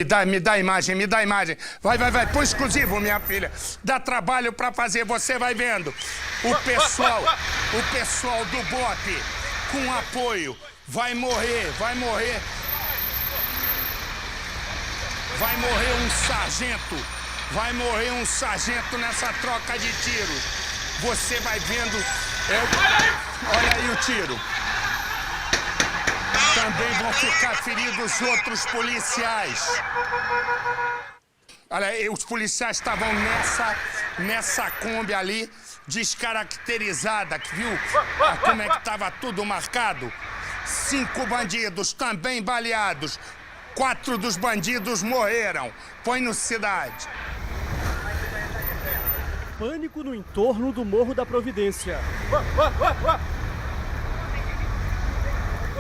Me dá a imagem, me dá a imagem. Vai, põe exclusivo, minha filha. Dá trabalho pra fazer, você vai vendo. O pessoal do BOPE, com apoio, vai morrer. Vai morrer um sargento nessa troca de tiros. Você vai vendo. Olha aí o tiro. Também vão ficar feridos outros policiais. Olha aí, os policiais estavam nessa Kombi ali, descaracterizada, que viu como é que estava tudo marcado? 5 bandidos também baleados. 4 dos bandidos morreram. Põe no Cidade. Pânico no entorno do Morro da Providência.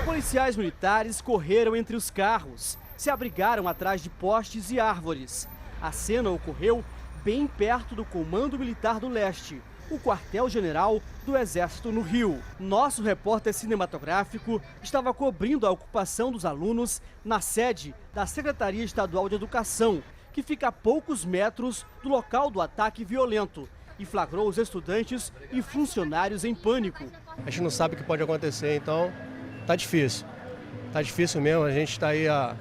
Policiais militares correram entre os carros, se abrigaram atrás de postes e árvores. A cena ocorreu bem perto do Comando Militar do Leste, o quartel-general do Exército no Rio. Nosso repórter cinematográfico estava cobrindo a ocupação dos alunos na sede da Secretaria Estadual de Educação, que fica a poucos metros do local do ataque violento, e flagrou os estudantes e funcionários em pânico. A gente não sabe o que pode acontecer, então tá difícil. Tá difícil mesmo, a gente está aí à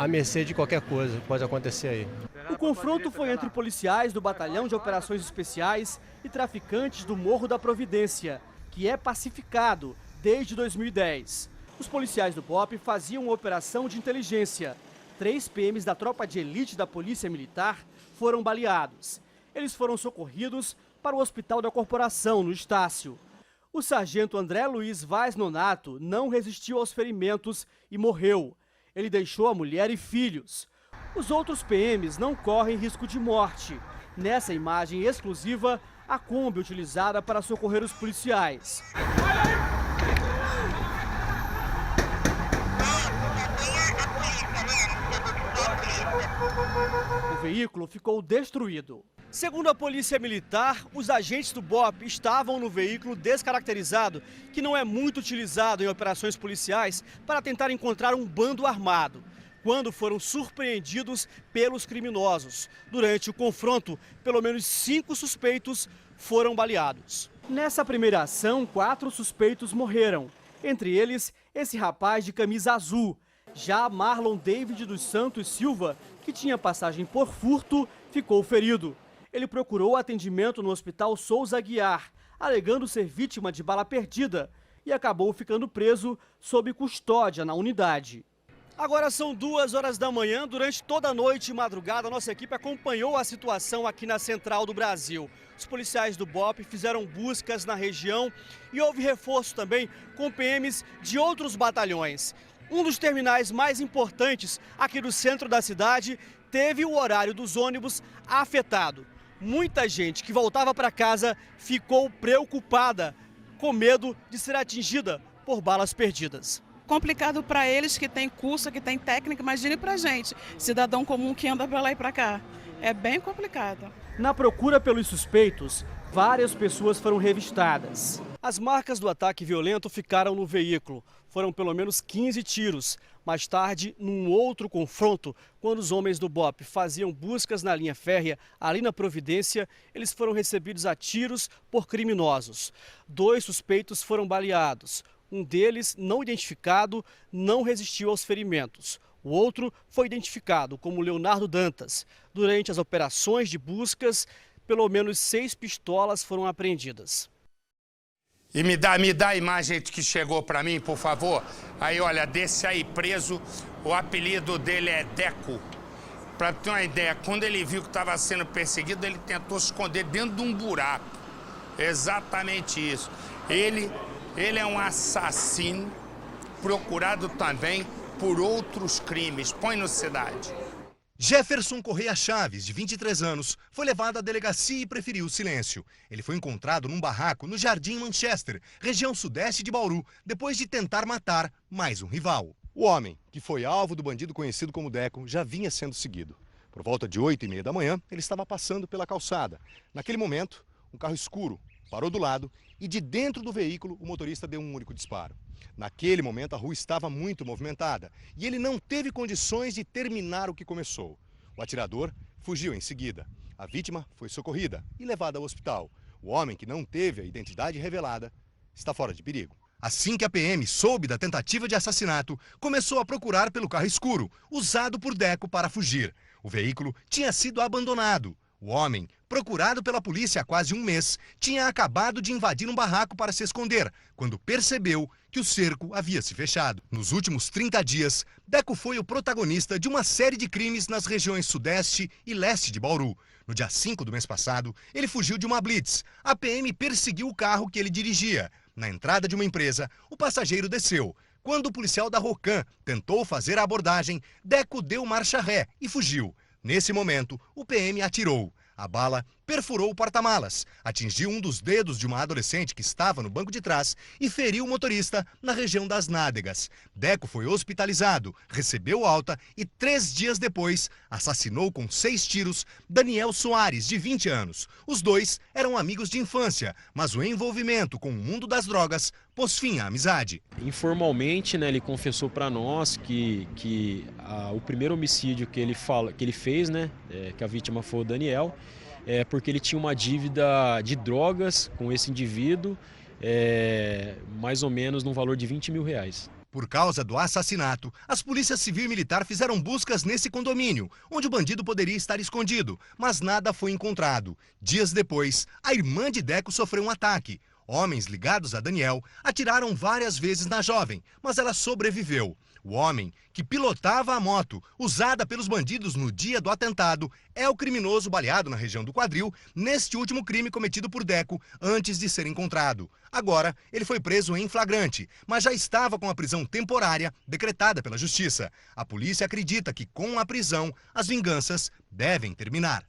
mercê de qualquer coisa que pode acontecer aí. O confronto foi entre policiais do Batalhão de Operações Especiais e traficantes do Morro da Providência, que é pacificado desde 2010. Os policiais do BOPE faziam uma operação de inteligência. 3 PMs da tropa de elite da Polícia Militar foram baleados. Eles foram socorridos para o Hospital da Corporação, no Estácio. O sargento André Luiz Vaz Nonato não resistiu aos ferimentos e morreu. Ele deixou a mulher e filhos. Os outros PMs não correm risco de morte. Nessa imagem exclusiva, a Kombi utilizada para socorrer os policiais. O veículo ficou destruído. Segundo a Polícia Militar, os agentes do BOPE estavam no veículo descaracterizado, que não é muito utilizado em operações policiais, para tentar encontrar um bando armado, quando foram surpreendidos pelos criminosos. Durante o confronto, pelo menos 5 suspeitos foram baleados. Nessa primeira ação, 4 suspeitos morreram. Entre eles, esse rapaz de camisa azul. Já Marlon David dos Santos Silva, que tinha passagem por furto, ficou ferido. Ele procurou atendimento no Hospital Souza Aguiar, alegando ser vítima de bala perdida, e acabou ficando preso sob custódia na unidade. Agora são 2 horas da manhã. Durante toda a noite e madrugada, nossa equipe acompanhou a situação aqui na Central do Brasil. Os policiais do BOPE fizeram buscas na região e houve reforço também com PMs de outros batalhões. Um dos terminais mais importantes aqui do centro da cidade teve o horário dos ônibus afetado. Muita gente que voltava para casa ficou preocupada, com medo de ser atingida por balas perdidas. Complicado para eles que têm curso, que têm técnica, imagine para a gente, cidadão comum que anda para lá e para cá. É bem complicado. Na procura pelos suspeitos, várias pessoas foram revistadas. As marcas do ataque violento ficaram no veículo. Foram pelo menos 15 tiros. Mais tarde, num outro confronto, quando os homens do BOPE faziam buscas na linha férrea, ali na Providência, eles foram recebidos a tiros por criminosos. 2 suspeitos foram baleados. Um deles, não identificado, não resistiu aos ferimentos. O outro foi identificado como Leonardo Dantas. Durante as operações de buscas, pelo menos 6 pistolas foram apreendidas. E me dá a imagem que chegou para mim, por favor. Aí, olha, desse aí preso, o apelido dele é Deco. Para ter uma ideia, quando ele viu que estava sendo perseguido, ele tentou se esconder dentro de um buraco. Exatamente isso. Ele é um assassino, procurado também por outros crimes. Põe no Cidade. Jefferson Correia Chaves, de 23 anos, foi levado à delegacia e preferiu o silêncio. Ele foi encontrado num barraco no Jardim Manchester, região sudeste de Bauru, depois de tentar matar mais um rival. O homem, que foi alvo do bandido conhecido como Deco, já vinha sendo seguido. Por volta de 8h30 da manhã, ele estava passando pela calçada. Naquele momento, um carro escuro parou do lado e de dentro do veículo o motorista deu um único disparo. Naquele momento a rua estava muito movimentada e ele não teve condições de terminar o que começou. O atirador fugiu em seguida. A vítima foi socorrida e levada ao hospital. O homem, que não teve a identidade revelada, está fora de perigo. Assim que a PM soube da tentativa de assassinato, começou a procurar pelo carro escuro, usado por Deco para fugir. O veículo tinha sido abandonado. O homem, procurado pela polícia há quase um mês, tinha acabado de invadir um barraco para se esconder, quando percebeu que o cerco havia se fechado. Nos últimos 30 dias, Deco foi o protagonista de uma série de crimes nas regiões sudeste e leste de Bauru. No dia 5 do mês passado, ele fugiu de uma blitz. A PM perseguiu o carro que ele dirigia. Na entrada de uma empresa, o passageiro desceu. Quando o policial da Rocan tentou fazer a abordagem, Deco deu marcha ré e fugiu. Nesse momento, o PM atirou. A bala perfurou o porta-malas, atingiu um dos dedos de uma adolescente que estava no banco de trás e feriu o motorista na região das nádegas. Deco foi hospitalizado, recebeu alta e 3 dias depois assassinou com 6 tiros Daniel Soares, de 20 anos. Os dois eram amigos de infância, mas o envolvimento com o mundo das drogas pôs fim à amizade. Informalmente, né, ele confessou para nós que o primeiro homicídio que ele fez, né, que a vítima foi o Daniel, porque ele tinha uma dívida de drogas com esse indivíduo, mais ou menos no valor de R$20 mil. Por causa do assassinato, as polícias civil e militar fizeram buscas nesse condomínio, onde o bandido poderia estar escondido, mas nada foi encontrado. Dias depois, a irmã de Deco sofreu um ataque. Homens ligados a Daniel atiraram várias vezes na jovem, mas ela sobreviveu. O homem que pilotava a moto usada pelos bandidos no dia do atentado é o criminoso baleado na região do quadril neste último crime cometido por Deco antes de ser encontrado. Agora, ele foi preso em flagrante, mas já estava com a prisão temporária decretada pela Justiça. A polícia acredita que com a prisão, as vinganças devem terminar.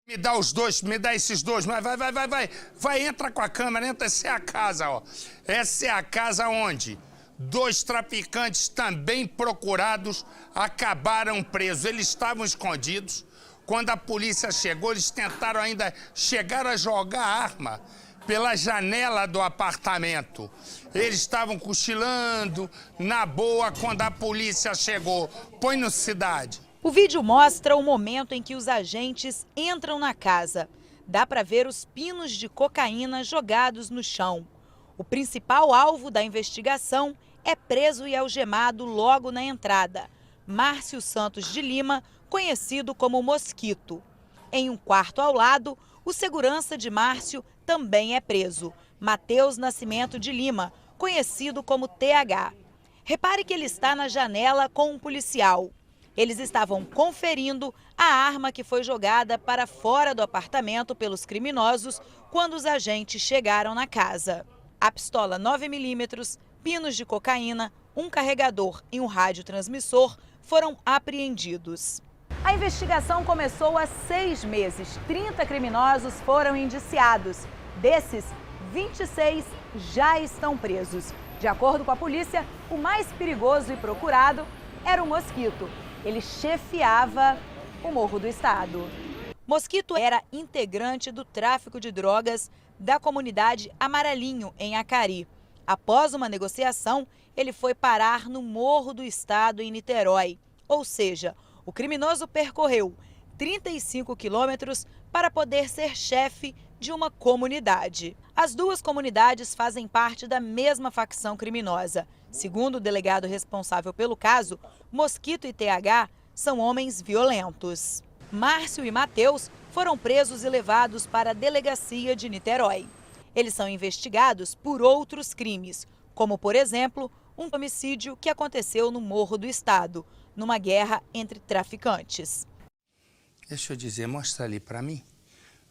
Me dá os dois, me dá esses dois, vai, entra com a câmera, entra, essa é a casa, ó. Essa é a casa onde 2 traficantes também procurados acabaram presos. Eles estavam escondidos. Quando a polícia chegou, eles tentaram ainda, chegaram a jogar a arma pela janela do apartamento. Eles estavam cochilando, na boa, quando a polícia chegou. Põe no Cidade. O vídeo mostra o momento em que os agentes entram na casa. Dá para ver os pinos de cocaína jogados no chão. O principal alvo da investigação é preso e algemado logo na entrada. Márcio Santos de Lima, conhecido como Mosquito. Em um quarto ao lado, o segurança de Márcio também é preso. Matheus Nascimento de Lima, conhecido como TH. Repare que ele está na janela com um policial. Eles estavam conferindo a arma que foi jogada para fora do apartamento pelos criminosos quando os agentes chegaram na casa. A pistola 9mm, pinos de cocaína, um carregador e um radiotransmissor foram apreendidos. A investigação começou há 6 meses. 30 criminosos foram indiciados. Desses, 26 já estão presos. De acordo com a polícia, o mais perigoso e procurado era o Mosquito. Ele chefiava o Morro do Estado. Mosquito era integrante do tráfico de drogas da comunidade Amarelinho, em Acari. Após uma negociação, ele foi parar no Morro do Estado, em Niterói. Ou seja, o criminoso percorreu 35 quilômetros para poder ser chefe de uma comunidade. As 2 comunidades fazem parte da mesma facção criminosa. Segundo o delegado responsável pelo caso, Mosquito e TH são homens violentos. Márcio e Matheus foram presos e levados para a delegacia de Niterói. Eles são investigados por outros crimes, como, por exemplo, um homicídio que aconteceu no Morro do Estado, numa guerra entre traficantes. Deixa eu dizer, mostra ali para mim.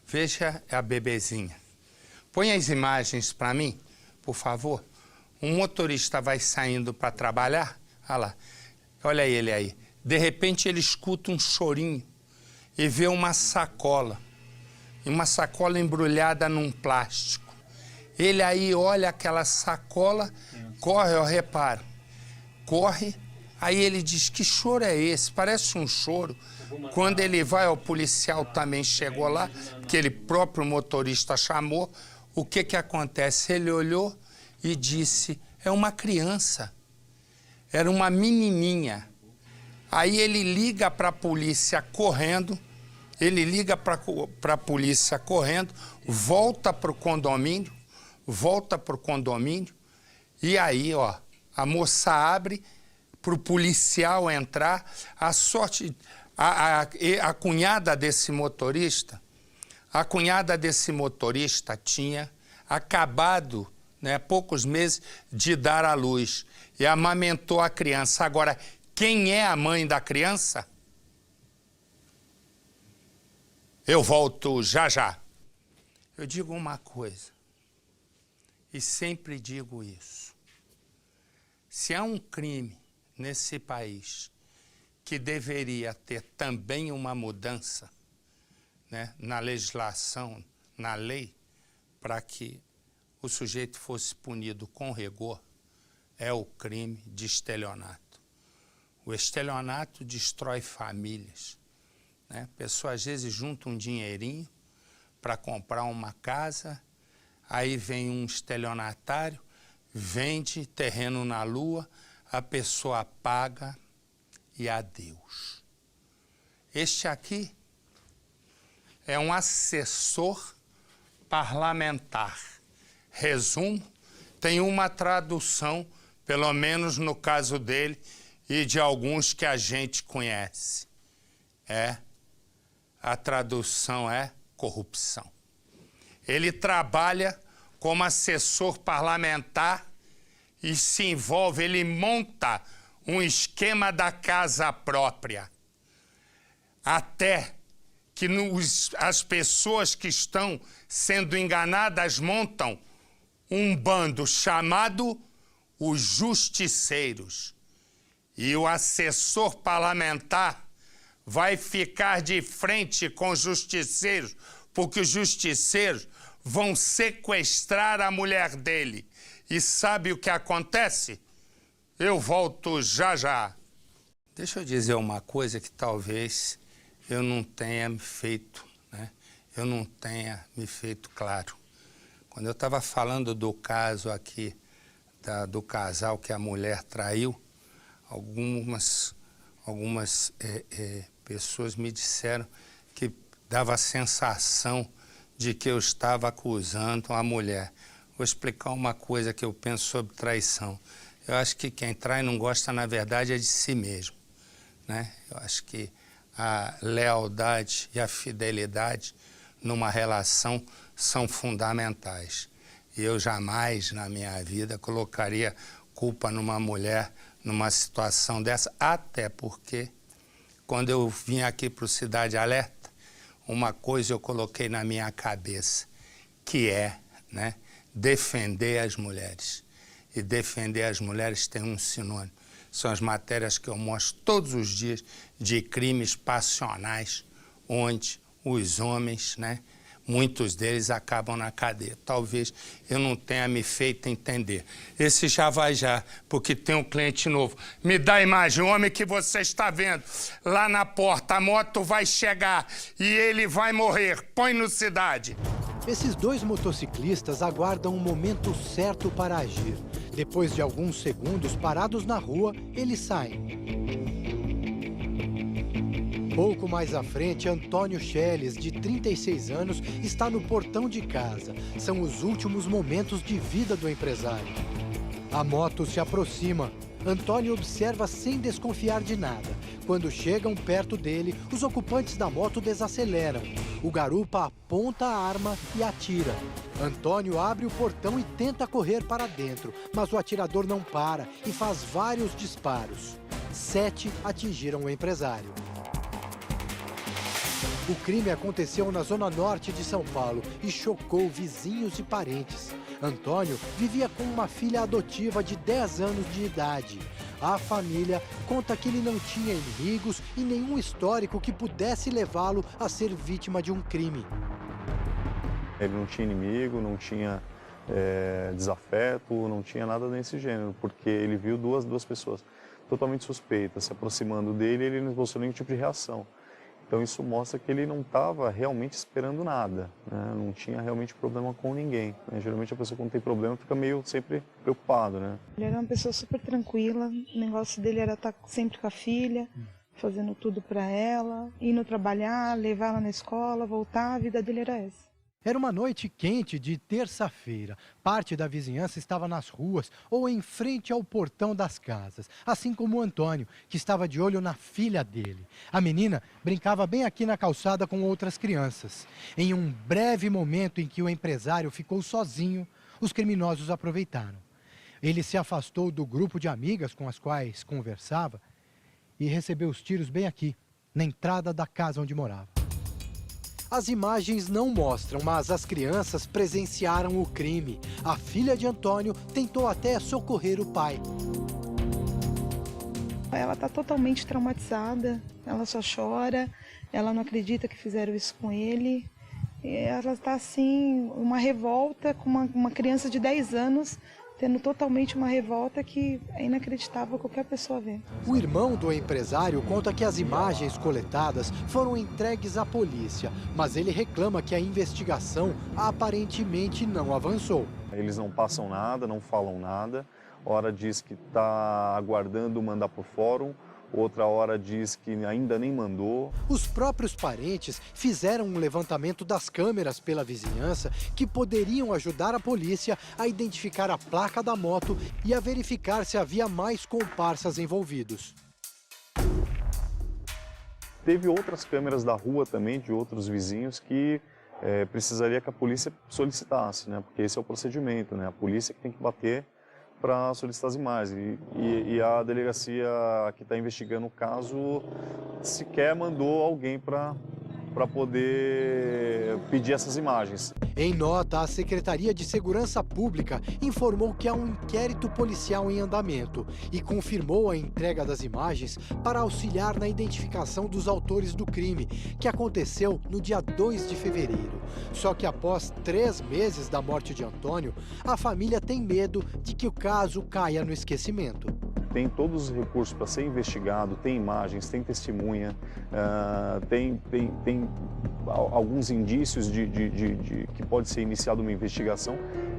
Veja a bebezinha. Põe as imagens para mim, por favor. Um motorista vai saindo para trabalhar, olha lá, olha ele aí. De repente ele escuta um chorinho e vê uma sacola embrulhada num plástico. Ele aí olha aquela sacola, corre, ó, repara, corre Aí ele diz, que choro é esse? Parece um choro. Quando ele vai, o policial também chegou lá, que ele próprio motorista chamou. O que acontece? Ele olhou e disse, é uma criança. Era uma menininha. Aí ele liga para a polícia correndo, volta para o condomínio, e aí, ó, a moça abre para o policial entrar. A sorte, a cunhada desse motorista, tinha acabado, né, poucos meses de dar à luz e amamentou a criança. Agora, quem é a mãe da criança? Eu volto já já. Eu digo uma coisa, e sempre digo isso. Se há um crime nesse país que deveria ter também uma mudança, né, na legislação, na lei, para que o sujeito fosse punido com rigor, é o crime de estelionato. O estelionato destrói famílias, né? A pessoa às vezes junta um dinheirinho para comprar uma casa, aí vem um estelionatário, vende terreno na lua, a pessoa paga e adeus. Este aqui é um assessor parlamentar. Resumo, tem uma tradução, pelo menos no caso dele e de alguns que a gente conhece. A tradução é corrupção. Ele trabalha como assessor parlamentar e se envolve, ele monta um esquema da casa própria. Até que as pessoas que estão sendo enganadas montam um bando chamado os justiceiros. E o assessor parlamentar vai ficar de frente com os justiceiros, porque os justiceiros vão sequestrar a mulher dele. E sabe o que acontece? Eu volto já já. Deixa eu dizer uma coisa que talvez eu não tenha me feito, né? Eu não tenha me feito claro. Quando eu estava falando do caso aqui, do casal que a mulher traiu, algumas pessoas me disseram que dava a sensação de que eu estava acusando a mulher. Vou explicar uma coisa que eu penso sobre traição. Eu acho que quem trai não gosta, na verdade, é de si mesmo, né? Eu acho que a lealdade e a fidelidade numa relação são fundamentais. E eu jamais, na minha vida, colocaria culpa numa mulher numa situação dessa, até porque, quando eu vim aqui para o Cidade Alerta, uma coisa eu coloquei na minha cabeça, que é, né, defender as mulheres. E defender as mulheres tem um sinônimo. São as matérias que eu mostro todos os dias de crimes passionais, onde os homens, né, muitos deles acabam na cadeia. Talvez eu não tenha me feito entender. Esse já vai já, porque tem um cliente novo. Me dá a imagem, o homem que você está vendo lá na porta, a moto vai chegar e ele vai morrer. Põe no Cidade. Esses dois motociclistas aguardam o momento certo para agir. Depois de alguns segundos parados na rua, eles saem. Pouco mais à frente, Antônio Schelles, de 36 anos, está no portão de casa. São os últimos momentos de vida do empresário. A moto se aproxima. Antônio observa sem desconfiar de nada. Quando chegam perto dele, os ocupantes da moto desaceleram. O garupa aponta a arma e atira. Antônio abre o portão e tenta correr para dentro, mas o atirador não para e faz vários disparos. 7 atingiram o empresário. O crime aconteceu na zona norte de São Paulo e chocou vizinhos e parentes. Antônio vivia com uma filha adotiva de 10 anos de idade. A família conta que ele não tinha inimigos e nenhum histórico que pudesse levá-lo a ser vítima de um crime. Ele não tinha inimigo, não tinha desafeto, não tinha nada desse gênero, porque ele viu duas pessoas. totalmente suspeita, se aproximando dele, ele não mostrou nenhum tipo de reação. Então isso mostra que ele não estava realmente esperando nada, né? Não tinha realmente problema com ninguém, né? Geralmente a pessoa quando tem problema fica meio sempre preocupado, né? Ele era uma pessoa super tranquila, o negócio dele era estar sempre com a filha, fazendo tudo para ela, indo trabalhar, levar ela na escola, voltar, a vida dele era essa. Era uma noite quente de terça-feira. Parte da vizinhança estava nas ruas ou em frente ao portão das casas, assim como o Antônio, que estava de olho na filha dele. A menina brincava bem aqui na calçada com outras crianças. Em um breve momento em que o empresário ficou sozinho, os criminosos aproveitaram. Ele se afastou do grupo de amigas com as quais conversava e recebeu os tiros bem aqui, na entrada da casa onde morava. As imagens não mostram, mas as crianças presenciaram o crime. A filha de Antônio tentou até socorrer o pai. Ela está totalmente traumatizada, ela só chora, ela não acredita que fizeram isso com ele. Ela está assim, uma revolta com uma criança de 10 anos, tendo totalmente uma revolta que é inacreditável qualquer pessoa ver. O irmão do empresário conta que as imagens coletadas foram entregues à polícia, mas ele reclama que a investigação aparentemente não avançou. Eles não passam nada, não falam nada, hora diz que está aguardando mandar por fórum, outra hora diz que ainda nem mandou. Os próprios parentes fizeram um levantamento das câmeras pela vizinhança que poderiam ajudar a polícia a identificar a placa da moto e a verificar se havia mais comparsas envolvidos. Teve outras câmeras da rua também, de outros vizinhos, que precisaria que a polícia solicitasse, né? Porque esse é o procedimento, né? A polícia que tem que bater para solicitar as imagens. E a delegacia que está investigando o caso sequer mandou alguém para poder pedir essas imagens. Em nota, a Secretaria de Segurança Pública informou que há um inquérito policial em andamento e confirmou a entrega das imagens para auxiliar na identificação dos autores do crime, que aconteceu no dia 2 de fevereiro. Só que após 3 meses da morte de Antônio, a família tem medo de que o caso caia no esquecimento. Tem todos os recursos para ser investigado, tem imagens, tem testemunha, tem alguns indícios de que pode ser iniciada uma investigação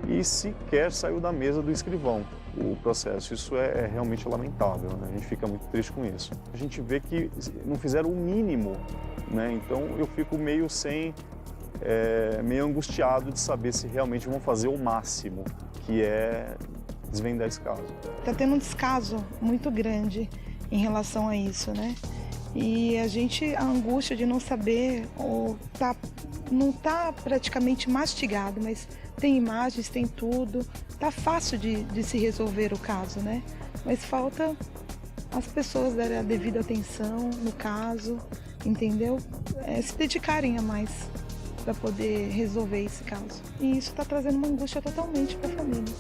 e sequer saiu da mesa do escrivão o processo. Isso é realmente lamentável, né? A gente fica muito triste com isso. A gente vê que não fizeram o mínimo, né? Então eu fico meio meio angustiado de saber se realmente vão fazer o máximo, que é desvendar esse caso. Está tendo um descaso muito grande em relação a isso, né? E a angústia de não saber, ou não tá praticamente mastigado, mas tem imagens, tem tudo, tá fácil de se resolver o caso, né? Mas falta as pessoas darem a devida atenção no caso, entendeu? Se dedicarem a mais para poder resolver esse caso. E isso está trazendo uma angústia totalmente para a família.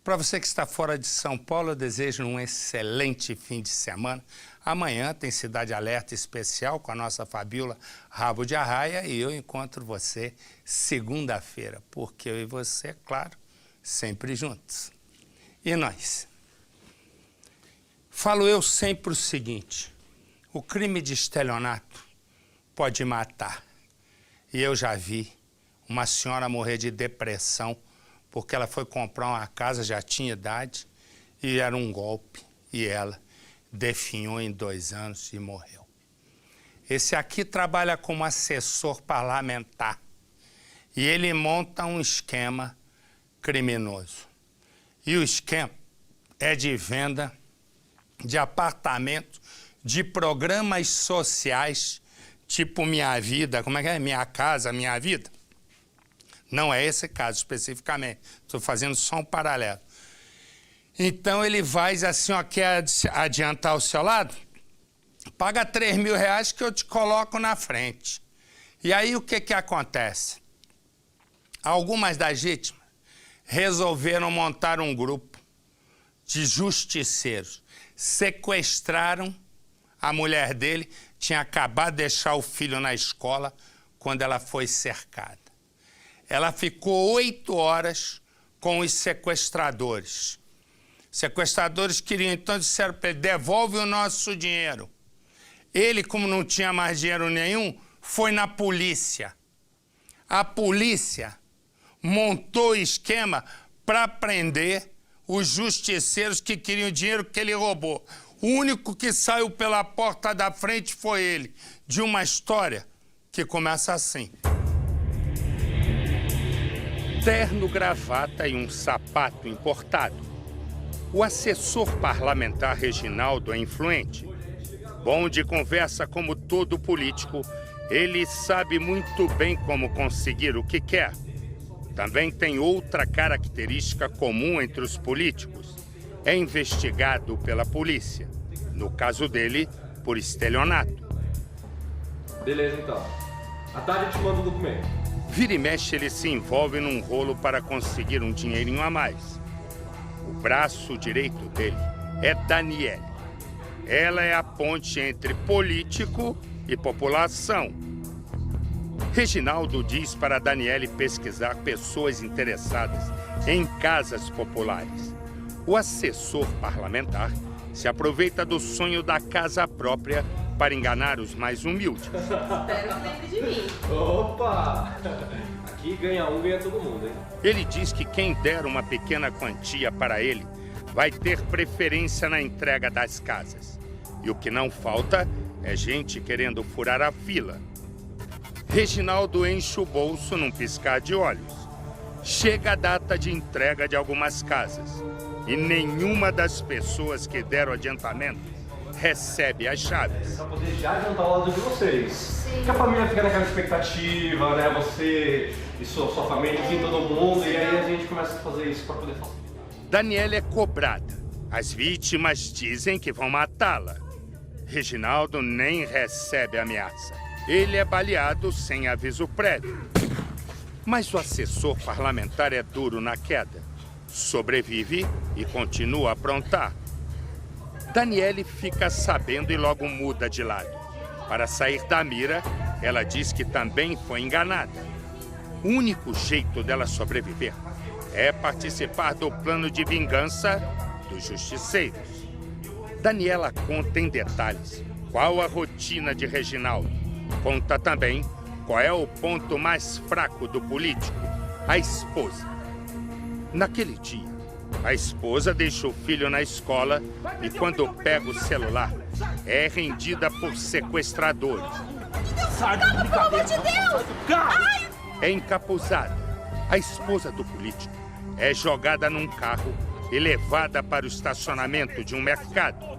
Para você que está fora de São Paulo, eu desejo um excelente fim de semana. Amanhã tem Cidade Alerta especial com a nossa Fabiola Rabo de Arraia e eu encontro você segunda-feira, porque eu e você, claro, sempre juntos. E nós? Falo eu sempre o seguinte, o crime de estelionato pode matar. E eu já vi uma senhora morrer de depressão porque ela foi comprar uma casa, já tinha idade, e era um golpe, e ela definhou em 2 anos e morreu. Esse aqui trabalha como assessor parlamentar, e ele monta um esquema criminoso. E o esquema é de venda de apartamentos, de programas sociais, tipo Minha Vida, como é que é? Minha Casa, Minha Vida. Não é esse caso especificamente, estou fazendo só um paralelo. Então ele vai assim, ó, quer adiantar o seu lado? Paga R$3.000 que eu te coloco na frente. E aí o que acontece? Algumas das vítimas resolveram montar um grupo de justiceiros. Sequestraram a mulher dele, tinha acabado de deixar o filho na escola quando ela foi cercada. Ela ficou 8 horas com os sequestradores. Sequestradores queriam, então disseram para ele, devolve o nosso dinheiro. Ele, como não tinha mais dinheiro nenhum, foi na polícia. A polícia montou esquema para prender os justiceiros que queriam o dinheiro que ele roubou. O único que saiu pela porta da frente foi ele, de uma história que começa assim. Terno, gravata e um sapato importado. O assessor parlamentar Reginaldo é influente. Bom de conversa como todo político, ele sabe muito bem como conseguir o que quer. Também tem outra característica comum entre os políticos. É investigado pela polícia. No caso dele, por estelionato. Beleza, então. À tarde eu te mando o documento. Vira e mexe, ele se envolve num rolo para conseguir um dinheirinho a mais. O braço direito dele é Daniele. Ela é a ponte entre político e população. Reginaldo diz para Daniele pesquisar pessoas interessadas em casas populares. O assessor parlamentar se aproveita do sonho da casa própria para enganar os mais humildes. Espero que lembre de mim. Opa! Aqui ganha um, ganha todo mundo, hein? Ele diz que quem der uma pequena quantia para ele vai ter preferência na entrega das casas. E o que não falta é gente querendo furar a fila. Reginaldo enche o bolso num piscar de olhos. Chega a data de entrega de algumas casas e nenhuma das pessoas que deram adiantamento recebe as chaves. Pra poder já adiantar o lado de vocês. Sim. Que a família fica naquela expectativa, né? Você e sua família, enfim, todo mundo, e aí a gente começa a fazer isso para poder fazer. Daniele é cobrada. As vítimas dizem que vão matá-la. Reginaldo nem recebe ameaça. Ele é baleado sem aviso prévio. Mas o assessor parlamentar é duro na queda. Sobrevive e continua a aprontar. Daniele fica sabendo e logo muda de lado. Para sair da mira, ela diz que também foi enganada. O único jeito dela sobreviver é participar do plano de vingança dos justiceiros. Daniela conta em detalhes qual a rotina de Reginaldo. Conta também qual é o ponto mais fraco do político, a esposa. Naquele dia, a esposa deixa o filho na escola e quando pega o celular, é rendida por sequestradores. Calma, pelo amor de Deus! É encapuzada. A esposa do político é jogada num carro e levada para o estacionamento de um mercado.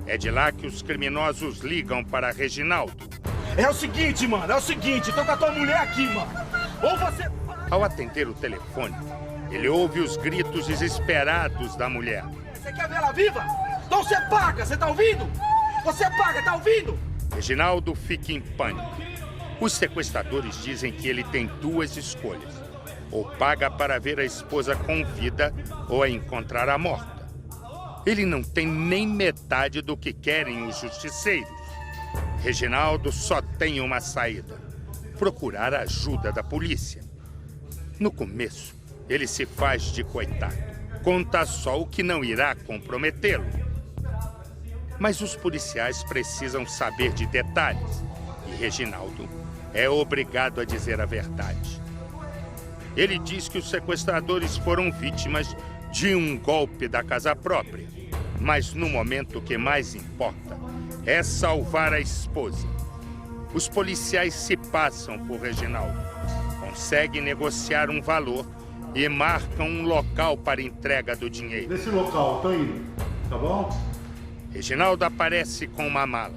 É de lá que os criminosos ligam para Reginaldo. É o seguinte, mano, tô com a tua mulher aqui, mano. Ou você... Ao atender o telefone, ele ouve os gritos desesperados da mulher. Você quer ver ela viva? Então você paga, você tá ouvindo? Você paga, tá ouvindo? Reginaldo fica em pânico. Os sequestradores dizem que ele tem duas escolhas. Ou paga para ver a esposa com vida ou a encontrar-a morta. Ele não tem nem metade do que querem os justiceiros. Reginaldo só tem uma saída: procurar a ajuda da polícia. No começo, ele se faz de coitado. Conta só o que não irá comprometê-lo. Mas os policiais precisam saber de detalhes. E Reginaldo é obrigado a dizer a verdade. Ele diz que os sequestradores foram vítimas de um golpe da casa própria. Mas no momento que mais importa é salvar a esposa. Os policiais se passam por Reginaldo. Conseguem negociar um valor e marcam um local para entrega do dinheiro. Nesse local, tô indo, tá bom? Reginaldo aparece com uma mala.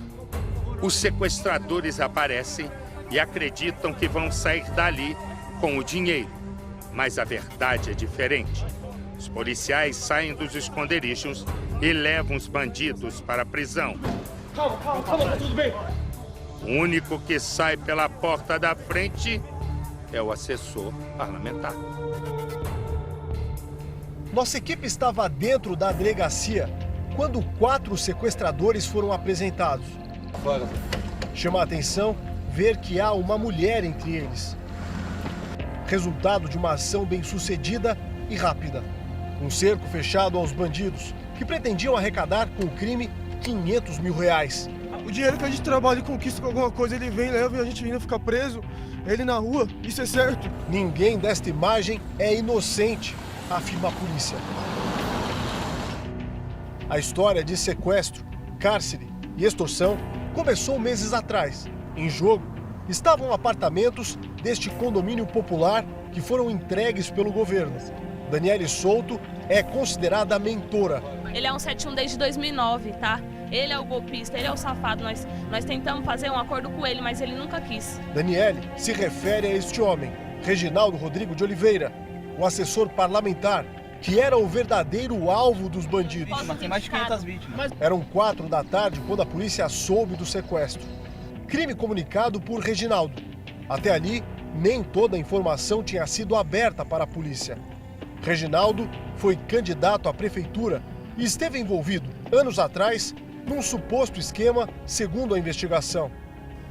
Os sequestradores aparecem e acreditam que vão sair dali com o dinheiro. Mas a verdade é diferente. Os policiais saem dos esconderijos e levam os bandidos para a prisão. Calma, tá tudo bem. O único que sai pela porta da frente é o assessor parlamentar. Nossa equipe estava dentro da delegacia quando 4 sequestradores foram apresentados. Chama a atenção ver que há uma mulher entre eles. Resultado de uma ação bem-sucedida e rápida. Um cerco fechado aos bandidos, que pretendiam arrecadar com o crime R$500 mil. O dinheiro que a gente trabalha e conquista com alguma coisa, ele vem, leva e a gente ainda fica preso. Ele na rua, isso é certo. Ninguém desta imagem é inocente, afirma a polícia. A história de sequestro, cárcere e extorsão começou meses atrás. Em jogo estavam apartamentos deste condomínio popular que foram entregues pelo governo. Daniele Souto é considerada a mentora. Ele é um 71 desde 2009, tá? Ele é o golpista, ele é o safado. Nós tentamos fazer um acordo com ele, mas ele nunca quis. Daniele se refere a este homem, Reginaldo Rodrigo de Oliveira, o assessor parlamentar, que era o verdadeiro alvo dos bandidos. Tem mais de 500 vítimas. Eram 4 da tarde quando a polícia soube do sequestro. Crime comunicado por Reginaldo. Até ali, nem toda a informação tinha sido aberta para a polícia. Reginaldo foi candidato à prefeitura e esteve envolvido, anos atrás, num suposto esquema, segundo a investigação.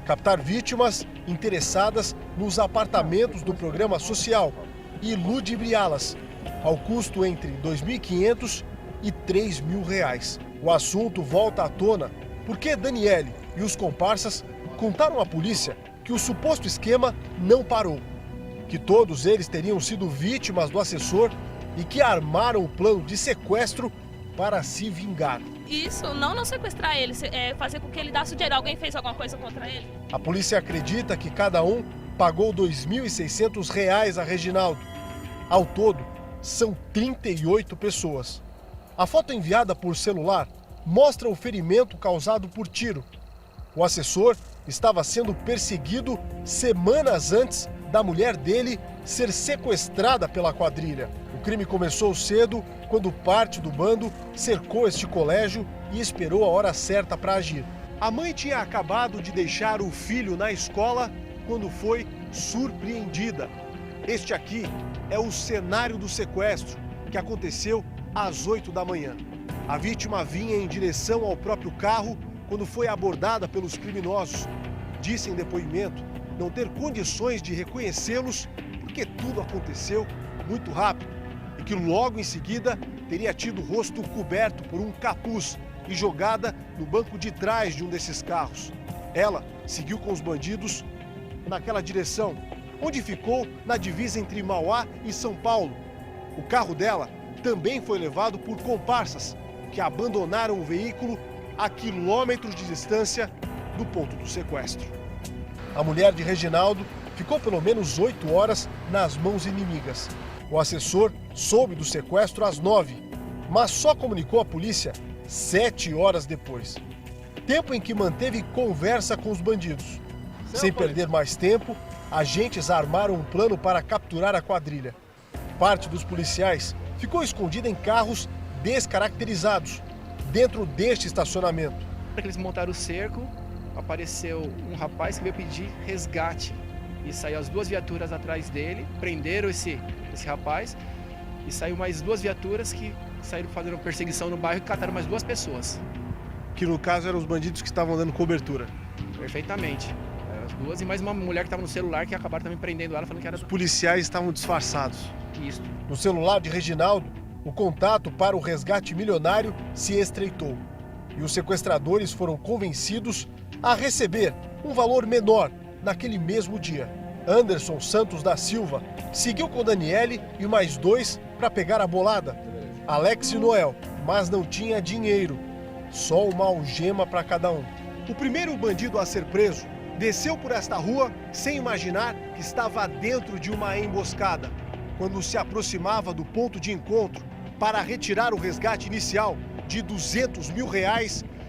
Captar vítimas interessadas nos apartamentos do programa social e ludibriá-las, ao custo entre R$ 2.500 e R$ 3.000. O assunto volta à tona porque Daniele e os comparsas contaram à polícia que o suposto esquema não parou, que todos eles teriam sido vítimas do assessor e que armaram o plano de sequestro para se vingar. Isso, não sequestrar ele, fazer com que ele desse o dinheiro. Alguém fez alguma coisa contra ele? A polícia acredita que cada um pagou R$ 2.600 a Reginaldo. Ao todo, são 38 pessoas. A foto enviada por celular mostra o ferimento causado por tiro. O assessor estava sendo perseguido semanas antes da mulher dele ser sequestrada pela quadrilha. O crime começou cedo, quando parte do bando cercou este colégio e esperou a hora certa para agir. A mãe tinha acabado de deixar o filho na escola quando foi surpreendida. Este aqui é o cenário do sequestro, que aconteceu às 8 da manhã. A vítima vinha em direção ao próprio carro quando foi abordada pelos criminosos. Disse em depoimento não ter condições de reconhecê-los porque tudo aconteceu muito rápido e que logo em seguida teria tido o rosto coberto por um capuz e jogada no banco de trás de um desses carros. Ela seguiu com os bandidos naquela direção, onde ficou na divisa entre Mauá e São Paulo. O carro dela também foi levado por comparsas que abandonaram o veículo a quilômetros de distância do ponto do sequestro. A mulher de Reginaldo ficou pelo menos 8 horas nas mãos inimigas. O assessor soube do sequestro às 9, mas só comunicou à polícia 7 horas depois. Tempo em que manteve conversa com os bandidos. Sem perder mais tempo, agentes armaram um plano para capturar a quadrilha. Parte dos policiais ficou escondida em carros descaracterizados, dentro deste estacionamento. Eles montaram o cerco, apareceu um rapaz que veio pedir resgate. E saiu as 2 viaturas atrás dele, prenderam esse rapaz. E saiu mais 2 viaturas que saíram fazendo perseguição no bairro e cataram mais 2 pessoas. Que no caso eram os bandidos que estavam dando cobertura. Perfeitamente. As 2 e mais uma mulher que estava no celular que acabaram também prendendo ela, falando que era... Os policiais estavam disfarçados. Isso. No celular de Reginaldo, o contato para o resgate milionário se estreitou. E os sequestradores foram convencidos a receber um valor menor naquele mesmo dia. Anderson Santos da Silva seguiu com Daniele e mais 2 para pegar a bolada. Alex e Noel, mas não tinha dinheiro. Só uma algema para cada um. O primeiro bandido a ser preso desceu por esta rua sem imaginar que estava dentro de uma emboscada. Quando se aproximava do ponto de encontro para retirar o resgate inicial de R$200 mil,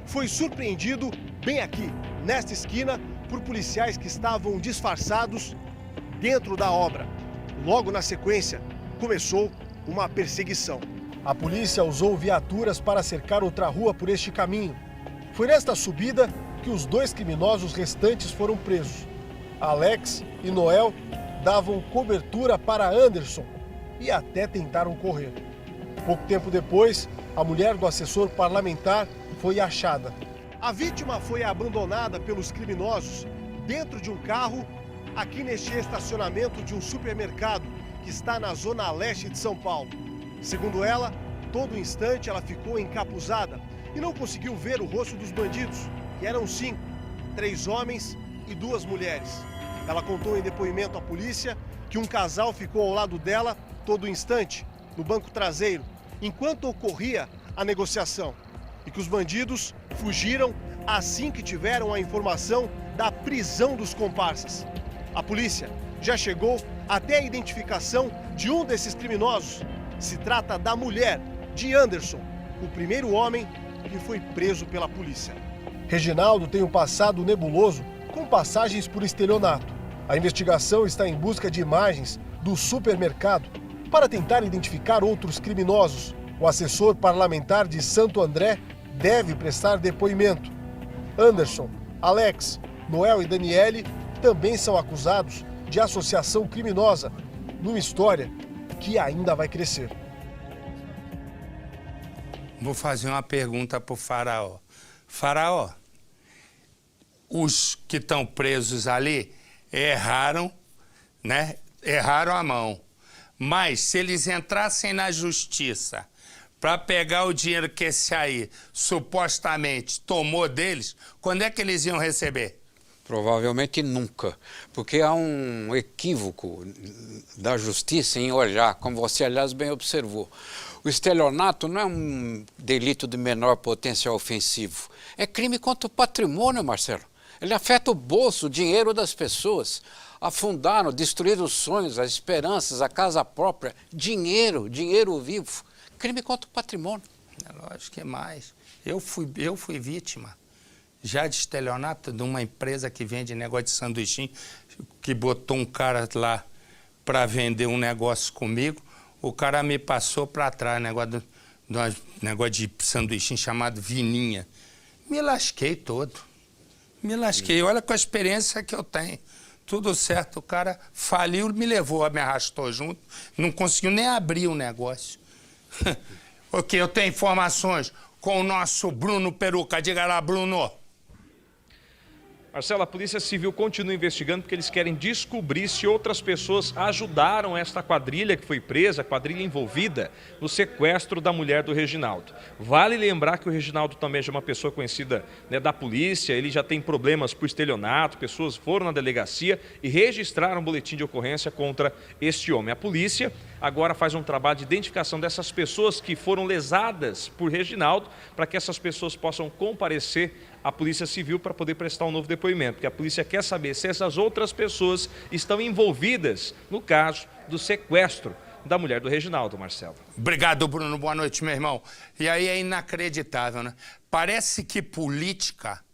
foi surpreendido bem aqui, nesta esquina, por policiais que estavam disfarçados dentro da obra. Logo na sequência, começou uma perseguição. A polícia usou viaturas para cercar outra rua por este caminho. Foi nesta subida que os 2 criminosos restantes foram presos. Alex e Noel davam cobertura para Anderson e até tentaram correr. Pouco tempo depois, a mulher do assessor parlamentar foi achada. A vítima foi abandonada pelos criminosos dentro de um carro aqui neste estacionamento de um supermercado que está na zona leste de São Paulo. Segundo ela, todo instante ela ficou encapuzada e não conseguiu ver o rosto dos bandidos, que eram 5, 3 homens e 2 mulheres. Ela contou em depoimento à polícia que um casal ficou ao lado dela todo instante, no banco traseiro, enquanto ocorria a negociação, e que os bandidos fugiram assim que tiveram a informação da prisão dos comparsas. A polícia já chegou até a identificação de um desses criminosos. Se trata da mulher de Anderson, o primeiro homem que foi preso pela polícia. Reginaldo tem um passado nebuloso com passagens por estelionato. A investigação está em busca de imagens do supermercado para tentar identificar outros criminosos. O assessor parlamentar de Santo André deve prestar depoimento. Anderson, Alex, Noel e Daniele também são acusados de associação criminosa, numa história que ainda vai crescer. Vou fazer uma pergunta para o Faraó. Faraó, os que estão presos ali erraram, né? Erraram a mão. Mas se eles entrassem na justiça para pegar o dinheiro que esse aí supostamente tomou deles, quando é que eles iam receber? Provavelmente nunca, porque há um equívoco da justiça em olhar, como você, aliás, bem observou. O estelionato não é um delito de menor potencial ofensivo, é crime contra o patrimônio, Marcelo. Ele afeta o bolso, o dinheiro das pessoas. Afundaram, destruíram os sonhos, as esperanças, a casa própria, dinheiro vivo. Crime contra o patrimônio. É lógico que é mais. Eu fui vítima já de estelionato de uma empresa que vende negócio de sanduichinho, que botou um cara lá para vender um negócio comigo. O cara me passou para trás, negócio de sanduichinho chamado Vininha. Me lasquei todo. Me lasquei. Olha com a experiência que eu tenho. Tudo certo, o cara faliu, me levou, me arrastou junto, não conseguiu nem abrir o negócio. Ok, eu tenho informações com o nosso Bruno Peruca. Diga lá, Bruno. Marcelo, a Polícia Civil continua investigando porque eles querem descobrir se outras pessoas ajudaram esta quadrilha que foi presa, a quadrilha envolvida no sequestro da mulher do Reginaldo. Vale lembrar que o Reginaldo também é uma pessoa conhecida, né, da polícia, ele já tem problemas por estelionato, pessoas foram na delegacia e registraram um boletim de ocorrência contra este homem. A polícia agora faz um trabalho de identificação dessas pessoas que foram lesadas por Reginaldo, para que essas pessoas possam comparecer à Polícia Civil para poder prestar um novo depoimento, porque a polícia quer saber se essas outras pessoas estão envolvidas no caso do sequestro da mulher do Reginaldo, Marcelo. Obrigado, Bruno. Boa noite, meu irmão. E aí é inacreditável, né? Parece que política,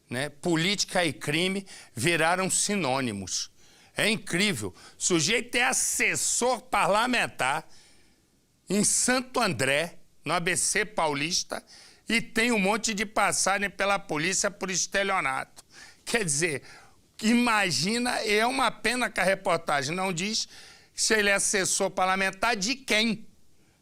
né? Política e crime viraram sinônimos. É incrível. O sujeito é assessor parlamentar em Santo André, no ABC Paulista, e tem um monte de passagem pela polícia por estelionato. Quer dizer, imagina, é uma pena que a reportagem não diz se ele é assessor parlamentar de quem,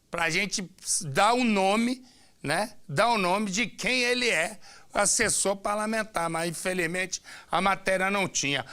para a gente dar o nome, né? Dar o nome de quem ele é, assessor parlamentar, mas infelizmente a matéria não tinha.